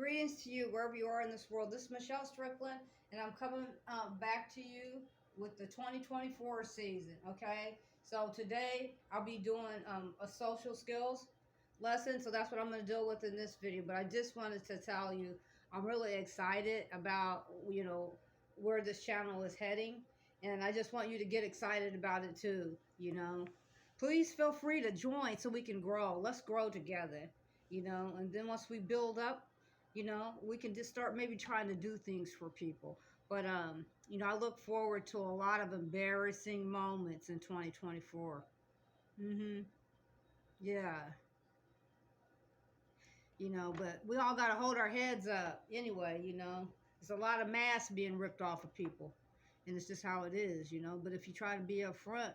Greetings to you wherever you are in this world. This is Michelle Strickland, and I'm coming back to you with the 2024 season. Okay, so today I'll be doing a social skills lesson. So that's what I'm going to deal with in this video. But I just wanted to tell you I'm really excited about where this channel is heading, and I just want you to get excited about it too. Please feel free to join so we can grow. Let's grow together. And then once we build up, we can just start maybe trying to do things for people. But I look forward to a lot of embarrassing moments in 2024. Yeah. But we all got to hold our heads up anyway. There's a lot of masks being ripped off of people, and it's just how it is. But if you try to be upfront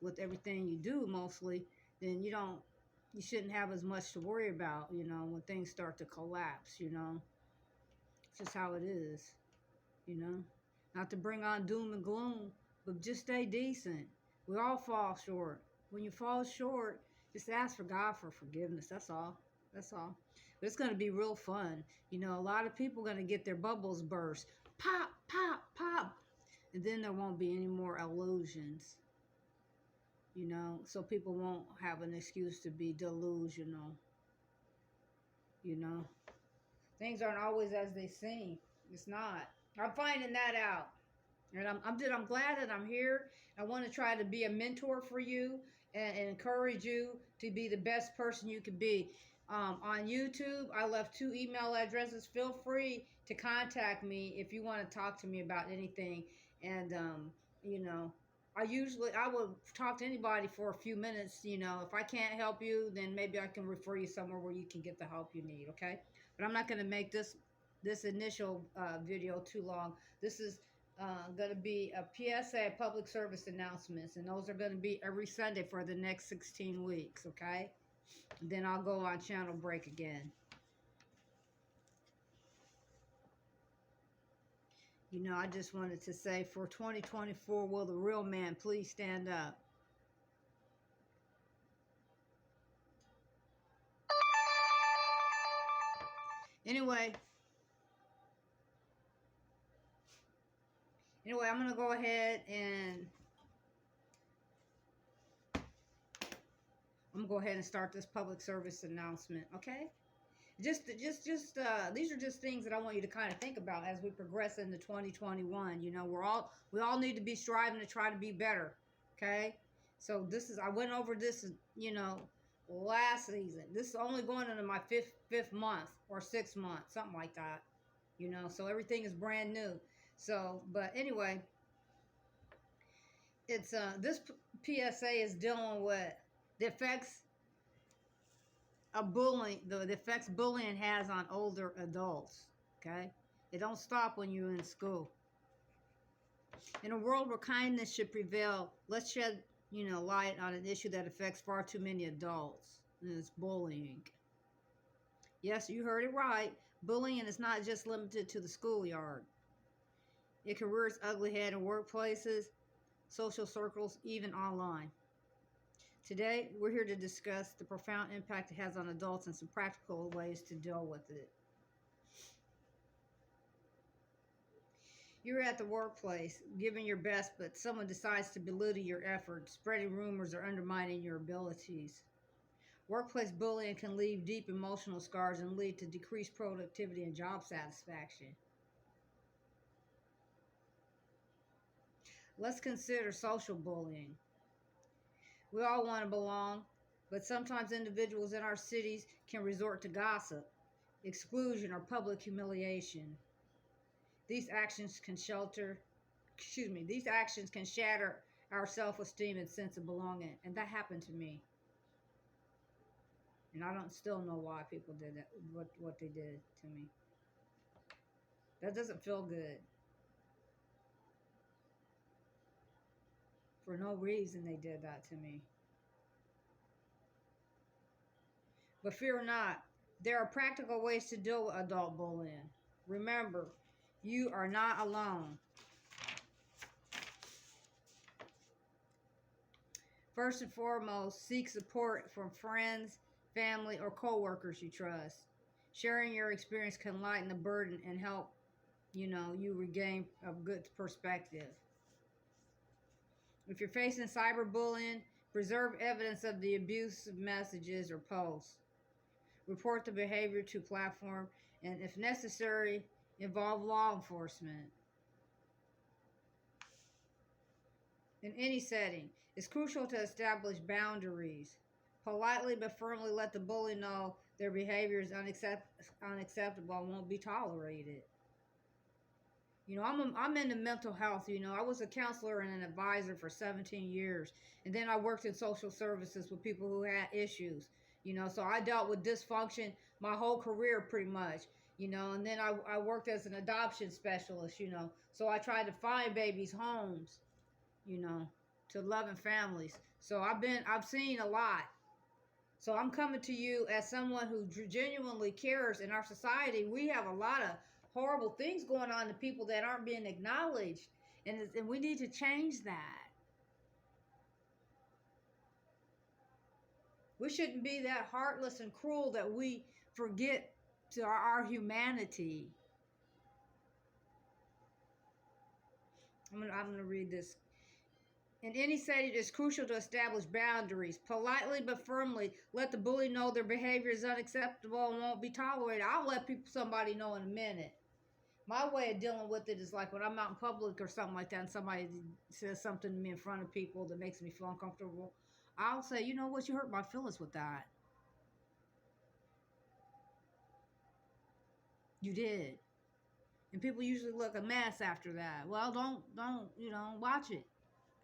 with everything you do, mostly, then you shouldn't have as much to worry about, when things start to collapse. It's just how it is. Not to bring on doom and gloom, but just stay decent. We all fall short. When you fall short, just ask for God for forgiveness. That's all. That's all. But it's going to be real fun. A lot of people are going to get their bubbles burst. Pop, pop, pop. And then there won't be any more illusions. So people won't have an excuse to be delusional. Things aren't always as they seem. It's not. I'm finding that out. And I'm glad that I'm here. I want to try to be a mentor for you and encourage you to be the best person you can be. On YouTube, I left 2 email addresses. Feel free to contact me if you want to talk to me about anything. And, I will talk to anybody for a few minutes. If I can't help you, then maybe I can refer you somewhere where you can get the help you need. Okay. But I'm not going to make this initial video too long. This is going to be a PSA, public service announcements, and those are going to be every Sunday for the next 16 weeks, okay? And then I'll go on channel break again. I just wanted to say for 2024, will the real man please stand up? Anyway, I'm going to go ahead and start this public service announcement, okay? These are just things that I want you to kind of think about as we progress into 2021. We all need to be striving to try to be better, okay? So I went over this, last season. This is only going into my fifth month or 6th month, something like that. So everything is brand new. So, but anyway, it's this PSA is dealing with the effects the effects bullying has on older adults. Okay, it don't stop when you're in school. In a world where kindness should prevail, let's shed light on an issue that affects far too many adults, and it's bullying. Yes, you heard it right. Bullying is not just limited to the schoolyard. It can rear its ugly head in workplaces, social circles, even online. Today, we're here to discuss the profound impact it has on adults and some practical ways to deal with it. You're at the workplace, giving your best, but someone decides to belittle your efforts, spreading rumors or undermining your abilities. Workplace bullying can leave deep emotional scars and lead to decreased productivity and job satisfaction. Let's consider social bullying. We all want to belong, but sometimes individuals in our cities can resort to gossip, exclusion, or public humiliation. These actions can shatter our self-esteem and sense of belonging, and that happened to me. And I don't still know why people did that, what they did to me. That doesn't feel good. For no reason they did that to me. But fear not, there are practical ways to deal with adult bullying. Remember, you are not alone. First and foremost, seek support from friends, family, or coworkers you trust. Sharing your experience can lighten the burden and help, you regain a good perspective. If you're facing cyberbullying, preserve evidence of the abusive messages or posts. Report the behavior to platform, and if necessary, involve law enforcement. In any setting, it's crucial to establish boundaries. Politely but firmly let the bully know their behavior is unacceptable and won't be tolerated. I'm into mental health. I was a counselor and an advisor for 17 years, and then I worked in social services with people who had issues. So I dealt with dysfunction my whole career pretty much. And then I worked as an adoption specialist. So I tried to find babies homes, you know, to loving families. So I've seen a lot. So I'm coming to you as someone who genuinely cares. In our society, we have a lot of horrible things going on to people that aren't being acknowledged, and we need to change that. We shouldn't be that heartless and cruel that we forget to our humanity. I'm gonna read this. In any setting, it is crucial to establish boundaries. Politely but firmly, let the bully know their behavior is unacceptable and won't be tolerated. I'll let somebody know in a minute. My way of dealing with it is like when I'm out in public or something like that, and somebody says something to me in front of people that makes me feel uncomfortable. I'll say, you know what, you hurt my feelings with that. You did. And people usually look a mess after that. Well, don't, watch it.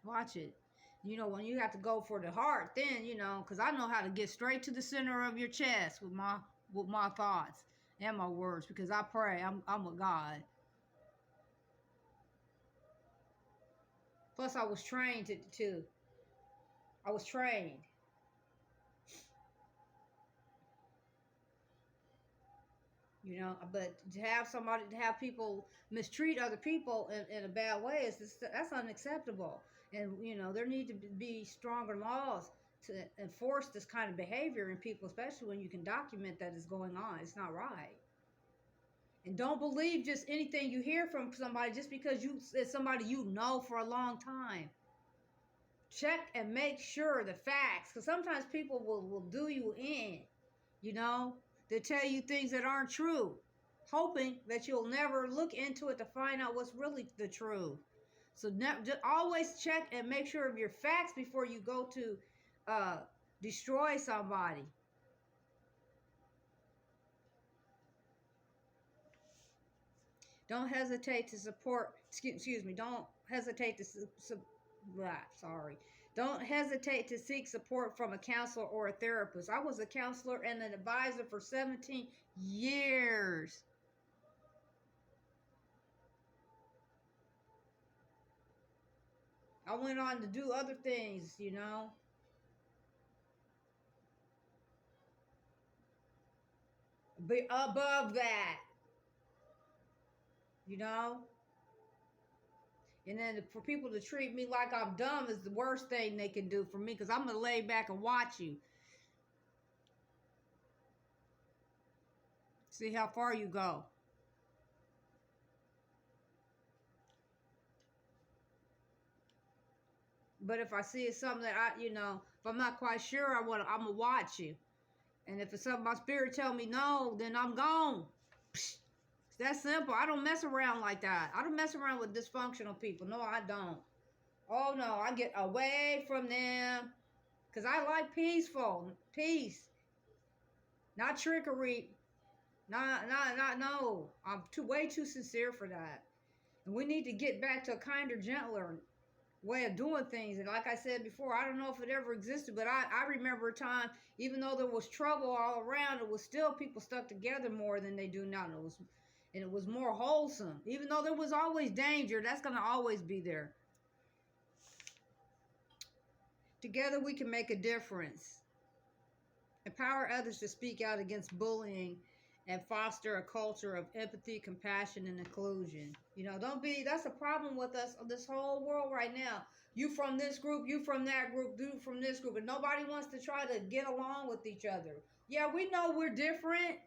Watch it. When you have to go for the heart, then, because I know how to get straight to the center of your chest with my thoughts and my words, because I pray. I'm with God. Plus, I was trained to I was trained. But to have people mistreat other people in a bad way that's unacceptable. And there need to be stronger laws to enforce this kind of behavior in people, especially when you can document that it's going on. It's not right. And don't believe just anything you hear from somebody just because it's somebody for a long time. Check and make sure the facts, because sometimes people will do you in. They tell you things that aren't true, hoping that you'll never look into it to find out what's really the truth. So just always check and make sure of your facts before you go to destroy somebody. Don't hesitate to support. Excuse me. Don't hesitate to sorry. Don't hesitate to seek support from a counselor or a therapist. I was a counselor and an advisor for 17 years. I went on to do other things, Be above that, And then for people to treat me like I'm dumb is the worst thing they can do for me, because I'm going to lay back and watch you. See how far you go. But if I see it's something that if I'm not quite sure, I'm going to watch you. And if it's something my spirit tell me no, then I'm gone. It's that simple. I don't mess around like that. I don't mess around with dysfunctional people. No, I don't. Oh, no, I get away from them. Because I like peace. Not trickery. No. I'm way too sincere for that. And we need to get back to a kinder, gentler way of doing things. And like I said before, I don't know if it ever existed, but I remember a time, even though there was trouble all around, it was still people stuck together more than they do now. And it was more wholesome. Even though there was always danger, that's going to always be there. Together we can make a difference. Empower others to speak out against bullying and foster a culture of empathy, compassion, and inclusion. That's a problem with us, this whole world right now. You from this group, you from that group, you from this group, and nobody wants to try to get along with each other. Yeah, we know we're different.